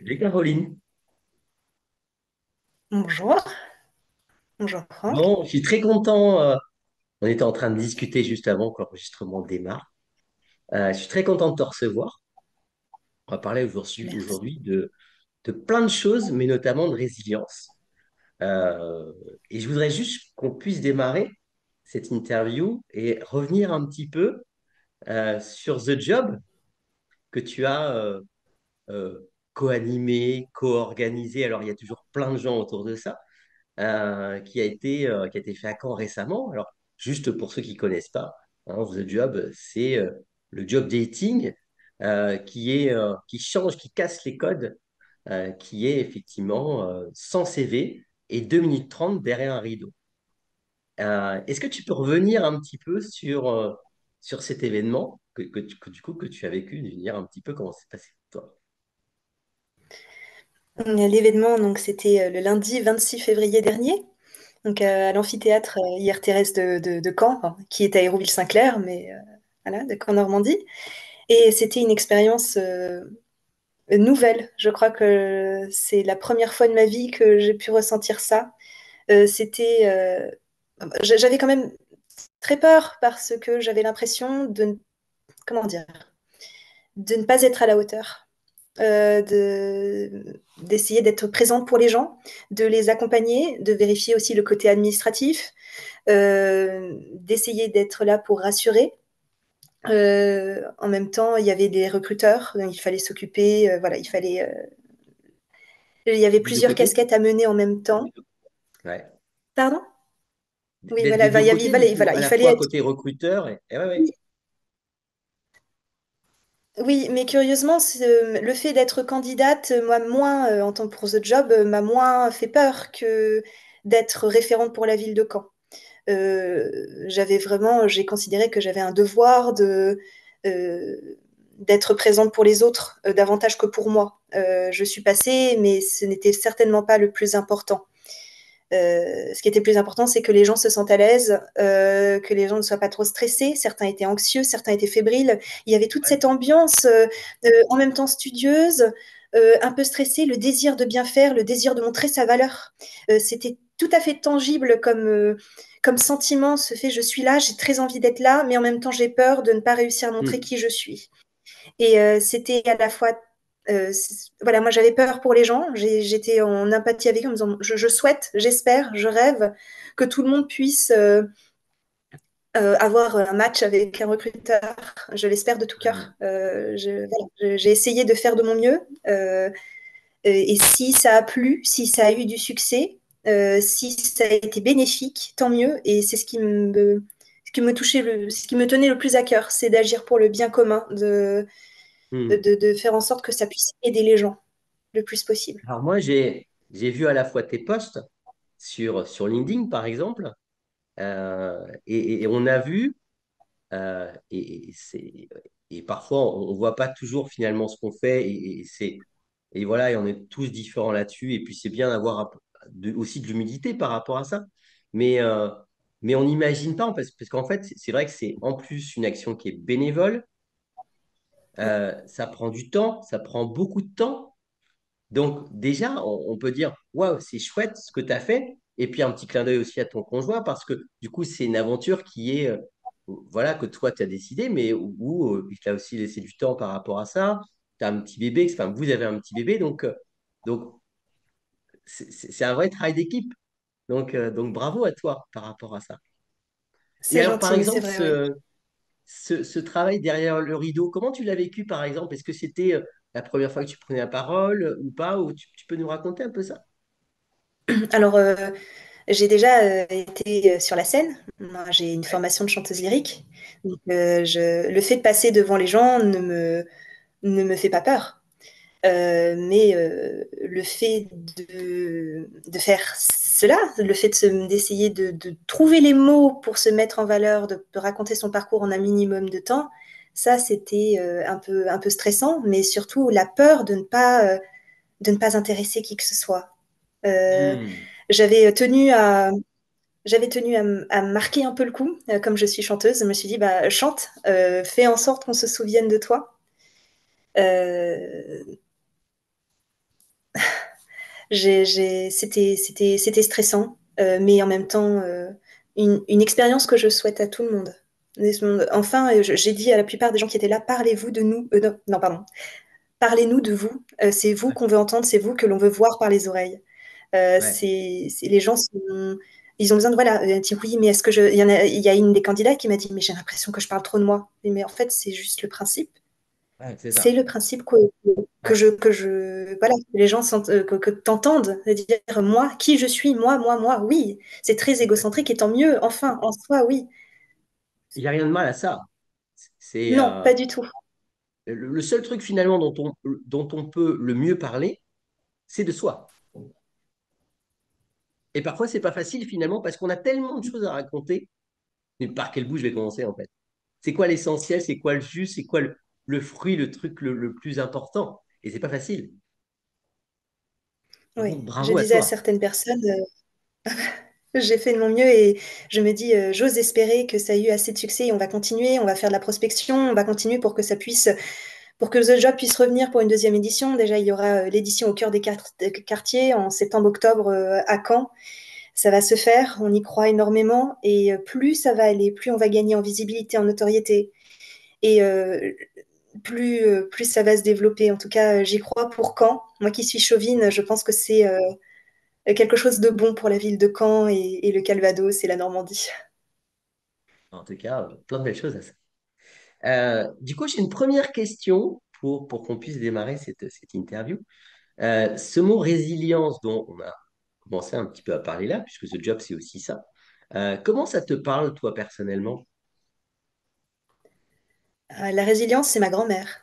Salut Caroline. Bonjour, bonjour Franck. Bon, je suis très content. On était en train de discuter juste avant que l'enregistrement démarre. Je suis très content de te recevoir. On va parler Merci. aujourd'hui de plein de choses, mais notamment de résilience. Euh, et je voudrais juste qu'on puisse démarrer cette interview et revenir un petit peu sur The Job que tu as co-animé, co-organisé. Alors, il y a toujours plein de gens autour de ça. Qui a été fait à Caen récemment. Alors, juste pour ceux qui ne connaissent pas, hein, The Job, c'est le job dating qui change, qui casse les codes, qui est effectivement sans CV et 2 minutes 30 derrière un rideau. Est-ce que tu peux revenir un petit peu sur cet événement du coup, que tu as vécu, de dire un petit peu comment c'est passé pour toi? L'événement, donc, c'était le lundi 26 février dernier, donc, à l'amphithéâtre hier Thérèse de Caen, enfin, qui est à Hérouville-Saint-Clair, mais voilà, de Caen Normandie. Et c'était une expérience nouvelle. Je crois que c'est la première fois de ma vie que j'ai pu ressentir ça. J'avais quand même très peur parce que j'avais l'impression comment dire, de ne pas être à la hauteur. D'essayer d'être présente pour les gens, de les accompagner, de vérifier aussi le côté administratif, d'essayer d'être là pour rassurer. En même temps, il y avait des recruteurs, donc il fallait s'occuper, voilà, il y avait Des deux plusieurs côtés? casquettes à mener en même temps. Ouais. Pardon? Oui, D'être des voilà, deux côtés, du coup, voilà, à il la fallait fois être. côté recruteur et ouais, ouais. Oui, mais curieusement, le fait d'être candidate, moi, moins, en tant que pour The Job, m'a moins fait peur que d'être référente pour la ville de Caen. J'ai considéré que j'avais un devoir euh, d'être présente pour les autres davantage que pour moi. Je suis passée, mais ce n'était certainement pas le plus important. Ce qui était plus important, c'est que les gens se sentent à l'aise, que les gens ne soient pas trop stressés. Certains étaient anxieux, certains étaient fébriles. Il y avait toute Ouais. cette ambiance en même temps studieuse, un peu stressée, le désir de bien faire, le désir de montrer sa valeur. C'était tout à fait tangible comme sentiment, ce fait je suis là, j'ai très envie d'être là, mais en même temps j'ai peur de ne pas réussir à montrer Hmm. qui je suis. Et c'était à la fois, voilà, moi j'avais peur pour les gens, j'étais en empathie avec eux en me disant, je souhaite, j'espère, je rêve que tout le monde puisse avoir un match avec un recruteur. Je l'espère de tout cœur. Voilà, j'ai essayé de faire de mon mieux. Et si ça a plu, si ça a eu du succès, si ça a été bénéfique, tant mieux. Et c'est ce qui me tenait le plus à cœur, c'est d'agir pour le bien commun, Hmm. de faire en sorte que ça puisse aider les gens le plus possible. Alors moi, j'ai vu à la fois tes posts sur LinkedIn, par exemple, et on a vu, et parfois on ne voit pas toujours finalement ce qu'on fait, et voilà, et on est tous différents là-dessus, et puis c'est bien d'avoir aussi de l'humilité par rapport à ça. Mais, euh, mais on n'imagine pas, parce qu'en fait, c'est vrai que c'est en plus une action qui est bénévole, ça prend du temps, ça prend beaucoup de temps. Donc, déjà, on peut dire, waouh, c'est chouette ce que tu as fait. Et puis, un petit clin d'œil aussi à ton conjoint, parce que du coup, c'est une aventure qui est, voilà, que toi, tu as décidé, mais où il t'a aussi laissé du temps par rapport à ça. Tu as un petit bébé, enfin, vous avez un petit bébé, donc c'est un vrai travail d'équipe. Donc, bravo à toi par rapport à ça. Et C'est alors, par gentil, mais c'est exemple, vrai, oui. ce travail derrière le rideau, comment tu l'as vécu, par exemple? Est-ce que c'était la première fois que tu prenais la parole ou pas? Ou tu peux nous raconter un peu ça? Alors, j'ai déjà été sur la scène. Moi, j'ai une Ouais. formation de chanteuse lyrique. Donc, le fait de passer devant les gens ne me fait pas peur. Mais le fait de faire cela, le fait d'essayer de trouver les mots pour se mettre en valeur, de raconter son parcours en un minimum de temps, ça, c'était un peu stressant, mais surtout la peur de ne pas intéresser qui que ce soit. Euh, Hmm. j'avais tenu à, j'avais tenu à marquer un peu le coup, comme je suis chanteuse. Je me suis dit, bah, chante, fais en sorte qu'on se souvienne de toi. Euh, C'était stressant, mais en même temps, une expérience que je souhaite à tout le monde. Enfin, j'ai dit à la plupart des gens qui étaient là, parlez-vous de nous. Non, non, pardon. Parlez-nous de vous. C'est vous Ouais, qu'on veut entendre, c'est vous que l'on veut voir par les oreilles. ouais, Les gens ils ont besoin de voilà. Dire oui, mais est-ce que il y a une des candidats qui m'a dit, mais j'ai l'impression que je parle trop de moi. Mais en fait, c'est juste le principe. ouais, c'est C'est ça. le principe Ouais, voilà, que les gens sentent, que t'entendent, de dire moi, qui je suis, moi, oui. C'est très égocentrique exactement. et tant mieux, enfin, en soi, oui. Il n'y a rien de mal à ça. C'est Non, pas du tout. le seul truc finalement dont on peut le mieux parler, c'est de soi. Et parfois, c'est pas facile finalement parce qu'on a tellement de choses à raconter. Mais par quel bout je vais commencer en fait? C'est quoi l'essentiel? C'est quoi le jus? C'est quoi le fruit, le truc le plus important? Et c'est pas facile. Donc Oui, je bravo à disais à toi. certaines personnes, j'ai fait de mon mieux et je me dis, j'ose espérer que ça a eu assez de succès. On va continuer, on va faire de la prospection, on va continuer pour que The Job puisse revenir pour une deuxième édition. Déjà, il y aura l'édition au cœur des quartiers en septembre-octobre à Caen. Ça va se faire, on y croit énormément et plus ça va aller, plus on va gagner en visibilité, en notoriété et plus ça va se développer. En tout cas, j'y crois pour Caen. Moi qui suis chauvine, je pense que c'est quelque chose de bon pour la ville de Caen et le Calvados et la Normandie. En tout cas, plein de belles choses à ça. Du coup, j'ai une première question pour qu'on puisse démarrer cette interview. Ce mot résilience dont on a commencé un petit peu à parler là, puisque ce job, c'est aussi ça. Comment ça te parle, toi, personnellement? La résilience, c'est ma grand-mère.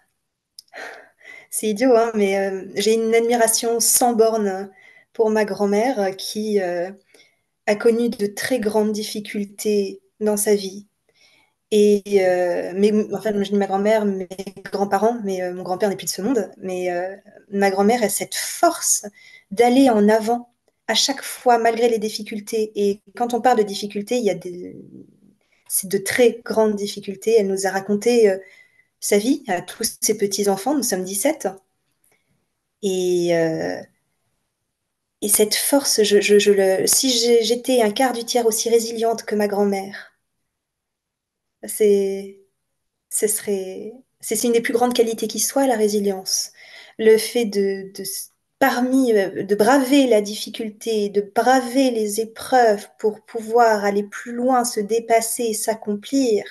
C'est idiot, hein, mais j'ai une admiration sans borne pour ma grand-mère qui a connu de très grandes difficultés dans sa vie. Et enfin, je dis ma grand-mère, mes grands-parents, mais mon grand-père n'est plus de ce monde. Mais ma grand-mère a cette force d'aller en avant à chaque fois, malgré les difficultés. Et quand on parle de difficultés, c'est de très grandes difficultés. Elle nous a raconté sa vie à tous ses petits-enfants. Nous sommes 17. Et, euh, et cette force, si j'étais un quart du tiers aussi résiliente que ma grand-mère, c'est c'est une des plus grandes qualités qui soit, la résilience. Le fait de braver la difficulté, de braver les épreuves pour pouvoir aller plus loin, se dépasser, s'accomplir,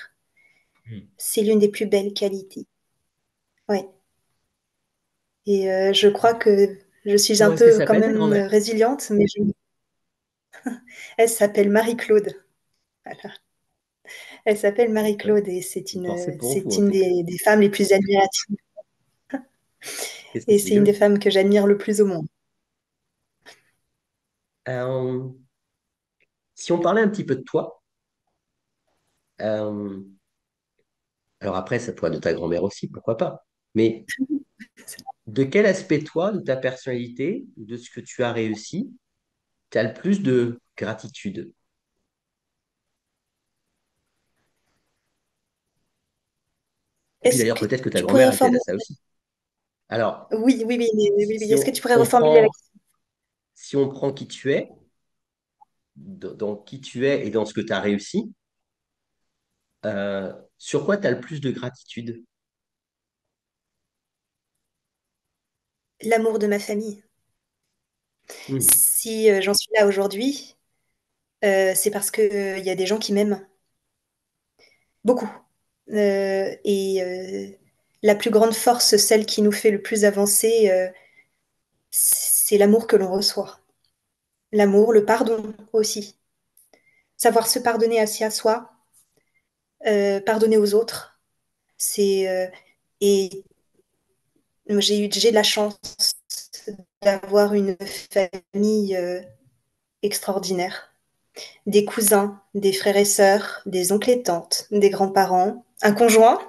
Hmm. c'est l'une des plus belles qualités. Ouais. Et je crois que je suis un Comment est-ce qu'elle peu quand s'appelle, ta même grand-mère? résiliente, mais elle s'appelle Marie-Claude. Voilà. Elle s'appelle D'accord. Marie-Claude et Une pensée pour vous, c'est en une tout cas. des femmes les plus admiratives. Qu'est-ce que Et c'est c'est une des joli. femmes que j'admire le plus au monde. Euh, Si on parlait un petit peu de toi, euh, alors après, ça pourrait être de ta grand-mère aussi, pourquoi pas. Mais de quel aspect, toi, de ta personnalité, de ce que tu as réussi, tu as le plus de gratitude? Et puis Est-ce d'ailleurs, que peut-être que ta tu pourrais grand-mère, elle t'aide à reformuler? ça aussi. Alors, Oui, oui, oui, oui, oui. si Est-ce que tu pourrais on reformuler la prend, question? si on prend qui tu es, dans qui tu es et dans ce que tu as réussi, sur quoi tu as le plus de gratitude? L'amour de ma famille. Hmm. Si j'en suis là aujourd'hui, c'est parce que il y a des gens qui m'aiment beaucoup. Et la plus grande force, celle qui nous fait le plus avancer, c'est l'amour que l'on reçoit. L'amour, le pardon aussi. Savoir se pardonner à soi, pardonner aux autres. C'est et j'ai de la chance d'avoir une famille extraordinaire. Des cousins, des frères et sœurs, des oncles et tantes, des grands-parents, un conjoint,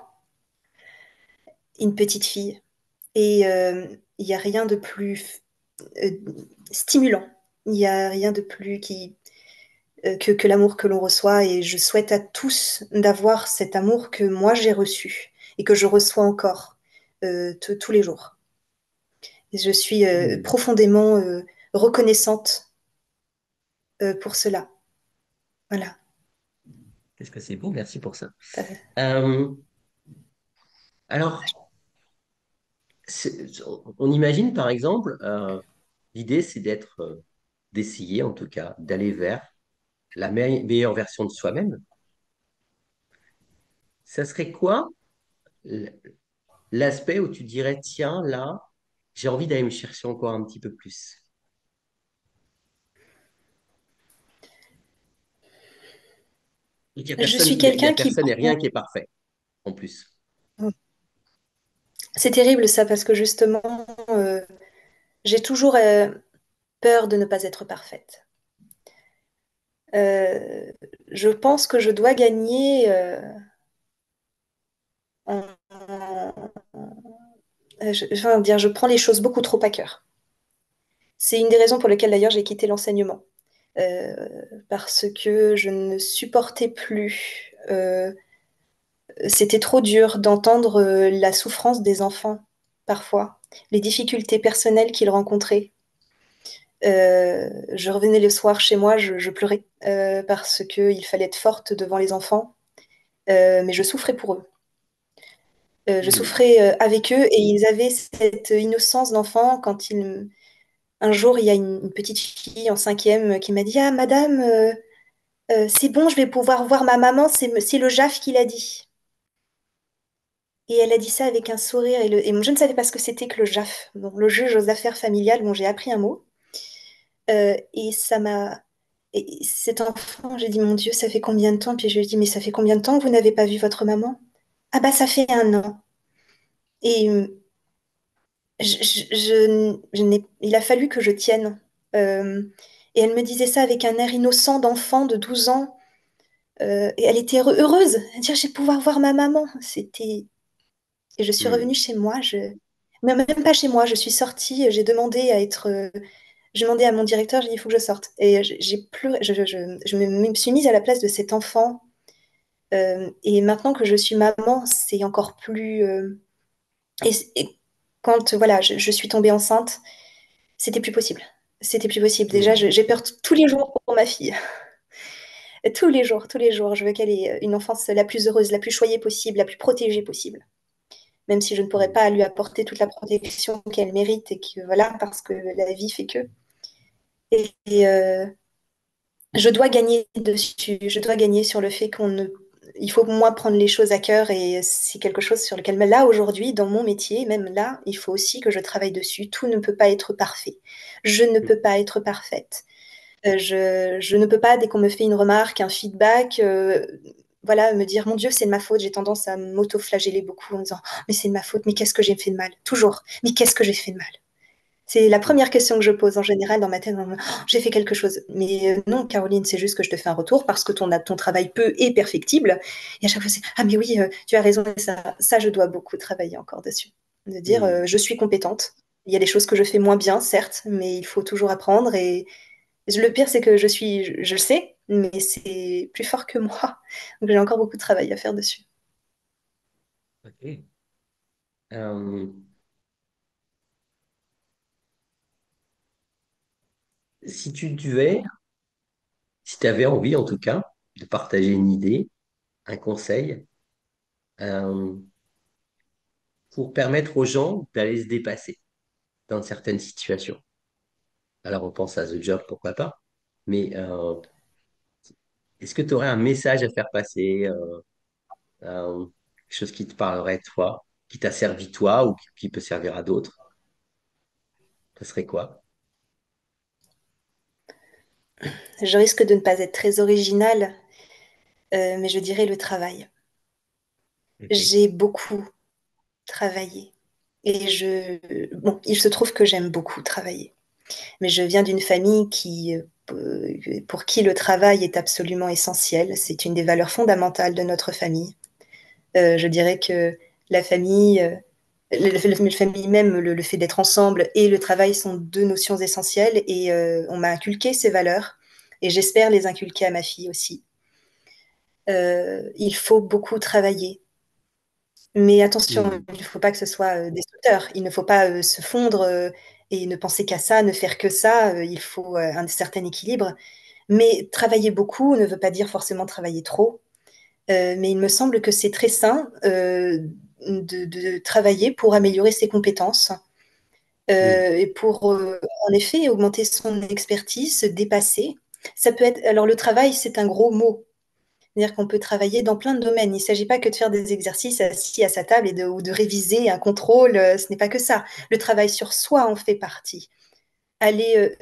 une petite fille. Et il n'y a rien de plus euh, stimulant. Il n'y a rien de plus que l'amour que l'on reçoit. Et je souhaite à tous d'avoir cet amour que moi j'ai reçu et que je reçois encore tous les jours. Et je suis Hmm. profondément reconnaissante pour cela. Voilà. Qu'est-ce que c'est beau, merci pour ça. Euh, Euh, alors, on imagine par exemple, l'idée c'est d'essayer en tout cas, d'aller vers la meilleure version de soi-même. Ça serait quoi l- l'aspect où tu dirais, tiens, là, j'ai envie d'aller me chercher encore un petit peu plus. Il n'y a Je personne, suis il y a quelqu'un qui personne et prend... rien qui est parfait en plus. C'est terrible ça, parce que justement, j'ai toujours peur de ne pas être parfaite. Euh, je pense que je dois gagner je prends les choses beaucoup trop à cœur. C'est une des raisons pour lesquelles d'ailleurs j'ai quitté l'enseignement. Euh, Parce que je ne supportais plus. C'était trop dur d'entendre la souffrance des enfants, parfois, les difficultés personnelles qu'ils rencontraient. Je revenais le soir chez moi, je pleurais parce qu'il fallait être forte devant les enfants, mais je souffrais pour eux. Je Hmm. souffrais avec eux et ils avaient cette innocence d'enfant quand ils... Un jour, il y a une petite fille en cinquième qui m'a dit: «Ah, madame, c'est bon, je vais pouvoir voir ma maman, c'est le JAF qui l'a dit.» Et elle a dit ça avec un sourire. Et je ne savais pas ce que c'était que le JAF, donc le juge aux affaires familiales, dont j'ai appris un mot. Et ça m'a. Et cet enfant, j'ai dit: «Mon Dieu, ça fait combien de temps?» Puis je lui ai dit: «Mais ça fait combien de temps que vous n'avez pas vu votre maman?» «Ah bah ça fait 1 an.» Et il a fallu que je tienne. Euh, et elle me disait ça avec un air innocent d'enfant de 12 ans. Et elle était heureuse. Elle dire: «Je vais pouvoir voir ma maman.» C'était... Et je suis revenue Hmm. chez moi. Mais même pas chez moi. Je suis sortie. J'ai demandé à être. J'ai demandé à mon directeur. J'ai dit: «Il faut que je sorte.» Et j'ai pleuré. Je me suis mise à la place de cet enfant. Et maintenant que je suis maman, c'est encore plus. Et quand voilà, je suis tombée enceinte, c'était plus possible. C'était plus possible. Déjà, Hmm. j'ai peur tous les jours pour ma fille. Tous les jours, tous les jours. Je veux qu'elle ait une enfance la plus heureuse, la plus choyée possible, la plus protégée possible. Même si je ne pourrais Hmm. pas lui apporter toute la protection qu'elle mérite et que voilà, parce que la vie fait que. Et je dois gagner dessus. Je dois gagner sur le fait qu'on ne. Il faut moi prendre les choses à cœur et c'est quelque chose sur lequel, là aujourd'hui, dans mon métier, même là, il faut aussi que je travaille dessus. Tout ne peut pas être parfait. Je ne peux pas être parfaite. Je ne peux pas, dès qu'on me fait une remarque, un feedback, voilà, me dire: «Mon Dieu, c'est de ma faute.» J'ai tendance à m'auto-flageller beaucoup en disant: «Oh, mais c'est de ma faute, mais qu'est-ce que j'ai fait de mal?» Toujours, mais qu'est-ce que j'ai fait de mal? C'est la Hmm. première question que je pose en général dans ma tête: «Oh, j'ai fait quelque chose.» Mais non, Caroline, c'est juste que je te fais un retour parce que ton travail peut est perfectible. Et à chaque fois, c'est: «Ah, mais oui, tu as raison.» Ça, je dois beaucoup travailler encore dessus. De dire: Hmm. je suis compétente. Il y a des choses que je fais moins bien, certes, mais il faut toujours apprendre. Et le pire, c'est que je le sais, mais c'est plus fort que moi. Donc j'ai encore beaucoup de travail à faire dessus. Ok. Euh, si tu devais, si tu avais envie en tout cas de partager une idée, un conseil, euh, pour permettre aux gens d'aller se dépasser dans certaines situations. Alors on pense à The Job, pourquoi pas, mais est-ce que tu aurais un message à faire passer, quelque chose qui te parlerait toi, qui t'a servi toi ou qui peut servir à d'autres? Ce serait quoi? Je risque de ne pas être très originale, mais je dirais le travail. Ok. J'ai beaucoup travaillé. Bon, il se trouve que j'aime beaucoup travailler. Mais je viens d'une famille pour qui le travail est absolument essentiel. C'est une des valeurs fondamentales de notre famille. Je dirais que la famille, la famille même, le fait d'être ensemble et le travail sont deux notions essentielles. Et on m'a inculqué ces valeurs et j'espère les inculquer à ma fille aussi. Il faut beaucoup travailler. Mais attention, Hmm. il ne faut pas que ce soit destructeur. Il ne faut pas se fondre et ne penser qu'à ça, ne faire que ça. Il faut un certain équilibre. Mais travailler beaucoup ne veut pas dire forcément travailler trop. Mais il me semble que c'est très sain de travailler pour améliorer ses compétences Oui, et pour, en effet, augmenter son expertise, se dépasser. Ça peut être, alors le travail, c'est un gros mot. C'est-à-dire qu'on peut travailler dans plein de domaines. Il ne s'agit pas que de faire des exercices assis à sa table ou de réviser un contrôle. Ce n'est pas que ça. Le travail sur soi en fait partie. Aller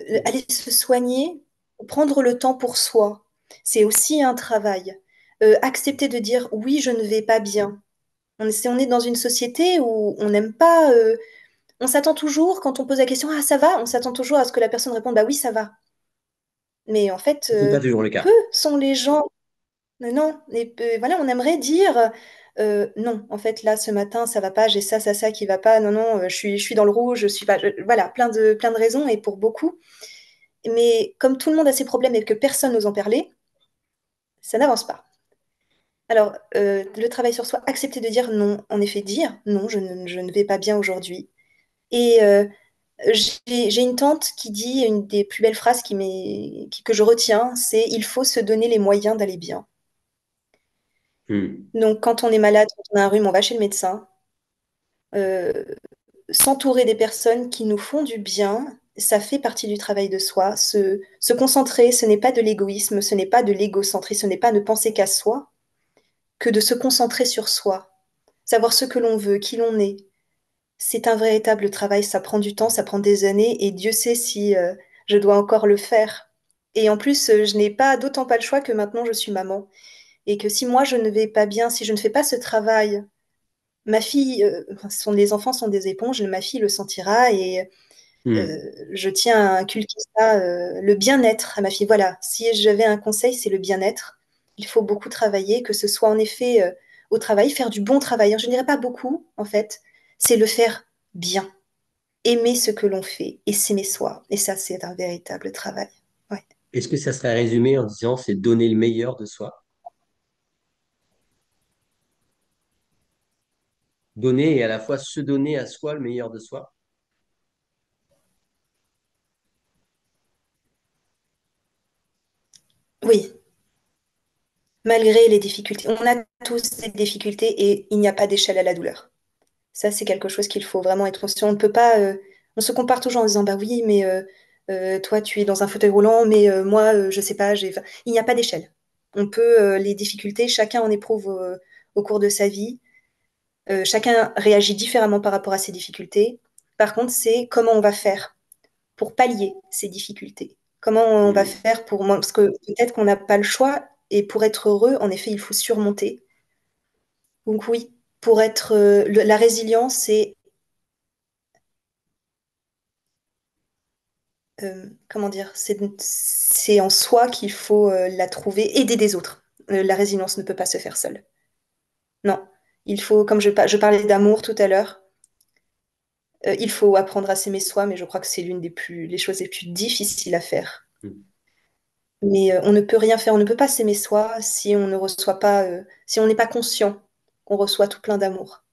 se soigner, prendre le temps pour soi, c'est aussi un travail. Accepter de dire oui, je ne vais pas bien. On est dans une société où on n'aime pas. On s'attend toujours, quand on pose la question ah, ça va, on s'attend toujours à ce que la personne réponde bah oui, ça va. Mais en fait, ce n'est pas toujours le cas. peu sont les gens. Non, et voilà, on aimerait dire non, en fait, là, ce matin, ça va pas, j'ai ça, ça qui va pas, non, non, je suis dans le rouge, je suis pas. Voilà, plein de raisons, et pour beaucoup. Mais comme tout le monde a ses problèmes et que personne n'ose en parler, ça n'avance pas. Alors, le travail sur soi, accepter de dire non, en effet, dire non, je ne vais pas bien aujourd'hui. Et j'ai une tante qui dit une des plus belles phrases que je retiens, c'est il faut se donner les moyens d'aller bien. Hmm. Donc, quand on est malade, quand on a un rhume, on va chez le médecin. Euh, S'entourer des personnes qui nous font du bien, ça fait partie du travail de soi. Se concentrer, ce n'est pas de l'égoïsme, ce n'est pas de l'égocentrisme, ce n'est pas ne penser qu'à soi, que de se concentrer sur soi, savoir ce que l'on veut, qui l'on est. C'est un véritable travail, ça prend du temps, ça prend des années, et Dieu sait si je dois encore le faire. Et en plus, je n'ai pas d'autant pas le choix que maintenant je suis maman. Et que si moi je ne vais pas bien, si je ne fais pas ce travail, ma fille, les enfants sont des éponges, ma fille le sentira et Hmm. je tiens à inculquer ça, le bien-être à ma fille. Voilà, si j'avais un conseil, c'est le bien-être. Il faut beaucoup travailler, que ce soit en effet au travail, faire du bon travail. Je ne dirais pas beaucoup, en fait, c'est le faire bien, aimer ce que l'on fait et s'aimer soi. Et ça, c'est un véritable travail. Ouais. Est-ce que ça serait résumé en disant c'est donner le meilleur de soi? Donner et à la fois se donner à soi le meilleur de soi? Oui, malgré les difficultés. On a tous des difficultés et il n'y a pas d'échelle à la douleur. Ça, c'est quelque chose qu'il faut vraiment être conscient. On ne peut pas. On se compare toujours en disant bah oui, mais toi, tu es dans un fauteuil roulant, mais moi, je sais pas. Enfin, il n'y a pas d'échelle. On peut les difficultés, chacun en éprouve au cours de sa vie. Chacun réagit différemment par rapport à ces difficultés. Par contre, c'est comment on va faire pour pallier ces difficultés. Comment on va Hmm. faire pour moi, parce que peut-être qu'on n'a pas le choix et pour être heureux, en effet, il faut surmonter. Donc oui, pour être la résilience, comment dire, c'est en soi qu'il faut la trouver, aider des autres. La résilience ne peut pas se faire seule. Non, il faut, comme je parlais d'amour tout à l'heure, il faut apprendre à s'aimer soi, mais je crois que c'est les choses les plus difficiles à faire. Hmm. Mais on ne peut rien faire, on ne peut pas s'aimer soi si on ne reçoit pas, si on n'est pas conscient qu'on reçoit tout plein d'amour.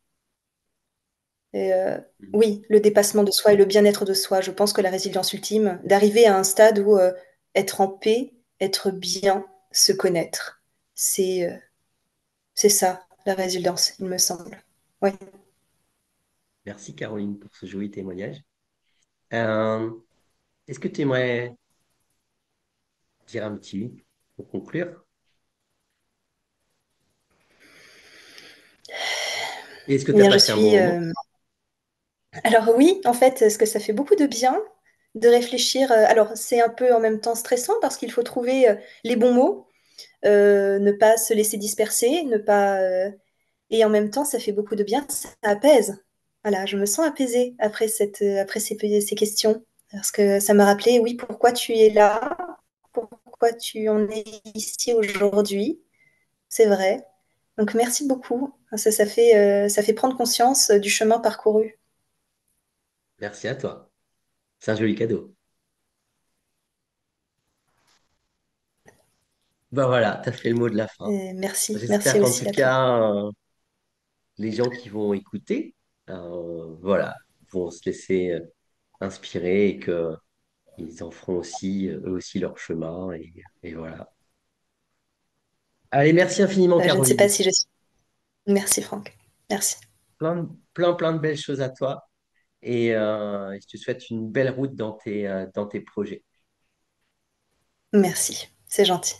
Et Hmm. oui, le dépassement de soi et le bien-être de soi, je pense que la résilience ultime, d'arriver à un stade où être en paix, être bien, se connaître, c'est c'est ça, la résilience, il me semble. Oui. Merci Caroline pour ce joli témoignage. Euh, Est-ce que tu aimerais dire un petit pour conclure? Et est-ce que Eh tu as bien, je passé un bon suis. moment? Alors oui, en fait, ce que ça fait beaucoup de bien de réfléchir. Alors, c'est un peu en même temps stressant parce qu'il faut trouver les bons mots, ne pas se laisser disperser, ne pas. Et en même temps, ça fait beaucoup de bien, ça apaise. Voilà, je me sens apaisée après ces questions. Parce que ça m'a rappelé, oui, pourquoi tu es là, pourquoi tu en es ici aujourd'hui. C'est vrai. Donc merci beaucoup. Ça fait prendre conscience du chemin parcouru. Merci à toi. C'est un joli cadeau. Ben voilà, tu as fait le mot de la fin. Merci, merci J'espère qu'en aussi tout à toi. cas, les gens qui vont écouter, voilà, vont se laisser inspirés et que ils en feront aussi, eux aussi, leur chemin. Et voilà. Allez, merci infiniment, Je ne sais pas Caroline. si je suis. Merci Franck. Merci. Plein de belles choses à toi. Je te souhaite une belle route dans tes projets. Merci. C'est gentil.